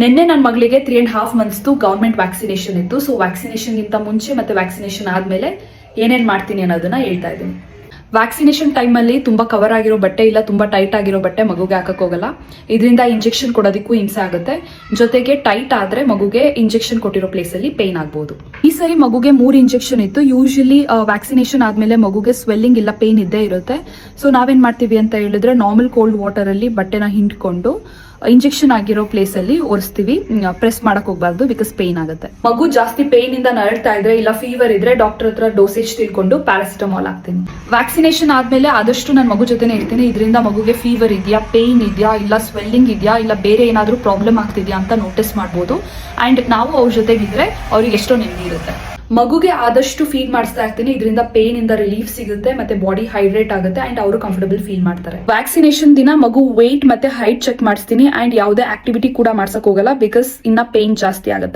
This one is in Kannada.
ನಿನ್ನೆ ನನ್ನ ಮಗಳಿಗೆ 3.5 months ಗವರ್ಮೆಂಟ್ ವ್ಯಾಕ್ಸಿನೇಷನ್ ಇತ್ತು. ಸೊ ವ್ಯಾಕ್ಸಿನೇಷನ್ ಗಿಂತ ಮುಂಚೆ ಮತ್ತೆ ವ್ಯಾಕ್ಸಿನೇಷನ್ ಆದ್ಮೇಲೆ ಏನೇನ್ ಮಾಡ್ತೀನಿ ಅನ್ನೋದನ್ನ ಹೇಳ್ತಾ ಇದ್ದೀನಿ. ವ್ಯಾಕ್ಸಿನೇಷನ್ ಟೈಮ್ ಅಲ್ಲಿ ತುಂಬಾ ಕವರ್ ಆಗಿರೋ ಬಟ್ಟೆ ಇಲ್ಲ ತುಂಬಾ ಟೈಟ್ ಆಗಿರೋ ಬಟ್ಟೆ ಮಗುಗೆ ಹಾಕಕ್ ಹೋಗಲ್ಲ. ಇದರಿಂದ ಇಂಜೆಕ್ಷನ್ ಕೊಡೋದಕ್ಕೂ ಹಿಂಸೆ ಆಗುತ್ತೆ. ಜೊತೆಗೆ ಟೈಟ್ ಆದ್ರೆ ಮಗುಗೆ ಇಂಜೆಕ್ಷನ್ ಕೊಟ್ಟಿರೋ ಪ್ಲೇಸ್ ಅಲ್ಲಿ ಪೇನ್ ಆಗ್ಬಹುದು. ಈ ಸರಿ ಮಗುಗೆ 3 ಇಂಜೆಕ್ಷನ್ ಇತ್ತು. ಯೂಶಲಿ ವ್ಯಾಕ್ಸಿನೇಷನ್ ಆದ್ಮೇಲೆ ಮಗುಗೆ ಸ್ವೆಲ್ಲಿಂಗ್ ಇಲ್ಲ ಪೇನ್ ಇದ್ದೇ ಇರುತ್ತೆ. ಸೊ ನಾವೇನ್ ಮಾಡ್ತೀವಿ ಅಂತ ಹೇಳಿದ್ರೆ ನಾರ್ಮಲ್ ಕೋಲ್ಡ್ ವಾಟರ್ ಅಲ್ಲಿ ಬಟ್ಟೆನ ಹಿಂಡ್ಕೊಂಡು ಇಂಜೆಕ್ಷನ್ ಆಗಿರೋ ಪ್ಲೇಸ್ ಅಲ್ಲಿ ಒರೆಸ್ತೀವಿ. ಪ್ರೆಸ್ ಮಾಡಕ್ ಹೋಗ್ಬಾರ್ದು, ಬಿಕಾಸ್ ಪೇನ್ ಆಗುತ್ತೆ. ಮಗು ಜಾಸ್ತಿ ಪೇನ್ ಇಂದ ನರಳ್ತಾ ಇದ್ರೆ ಇಲ್ಲ ಫೀವರ್ ಇದ್ರೆ ಡಾಕ್ಟರ್ ಹತ್ರ ಡೋಸೇಜ್ ತಿಳ್ಕೊಂಡು ಪ್ಯಾರಾಸಿಟಮಾಲ್ ಹಾಕ್ತೀನಿ. ವ್ಯಾಕ್ಸಿನೇಷನ್ ಆದ್ಮೇಲೆ ಆದಷ್ಟು ನಾನು ಮಗು ಜೊತೆನೆ ಇರ್ತೀನಿ. ಇದರಿಂದ ಮಗುಗೆ ಫೀವರ್ ಇದೆಯಾ, ಪೇನ್ ಇದೆಯಾ, ಇಲ್ಲ ಸ್ವೆಲ್ಲಿಂಗ್ ಇದೆಯಾ, ಇಲ್ಲ ಬೇರೆ ಏನಾದ್ರೂ ಪ್ರಾಬ್ಲಮ್ ಆಗ್ತಿದ್ಯಾ ಅಂತ ನೋಟಿಸ್ ಮಾಡ್ಬೋದು. ಅಂಡ್ ನಾವು ಅವ್ರ ಜೊತೆಗಿದ್ರೆ ಅವ್ರಿಗೆ ಎಷ್ಟೋ ನೆಮ್ಮದಿ ಇರುತ್ತೆ. ಮಗುಗೆ ಆದಷ್ಟು ಫೀಡ್ ಮಾಡಿಸ್ತಾ ಇರ್ತೀನಿ. ಇದರಿಂದ ಪೇನ್ ಇಂದ ರಿಲೀಫ್ ಸಿಗುತ್ತೆ ಮತ್ತೆ ಬಾಡಿ ಹೈಡ್ರೇಟ್ ಆಗುತ್ತೆ ಅಂಡ್ ಅವರು ಕಂಫರ್ಟಬಲ್ ಫೀಲ್ ಮಾಡ್ತಾರೆ. ವ್ಯಾಕ್ಸಿನೇಷನ್ ದಿನ ಮಗು weight ಮತ್ತೆ ಹೈಟ್ ಚೆಕ್ ಮಾಡಿಸ್ತೀನಿ ಅಂಡ್ ಯಾವುದೇ ಆಕ್ಟಿವಿಟಿ ಕೂಡ ಮಾಡ್ಸಕ್ ಹೋಗಲ್ಲ, ಬಿಕಾಸ್ ಇನ್ನ ಪೇನ್ ಜಾಸ್ತಿ ಆಗುತ್ತೆ.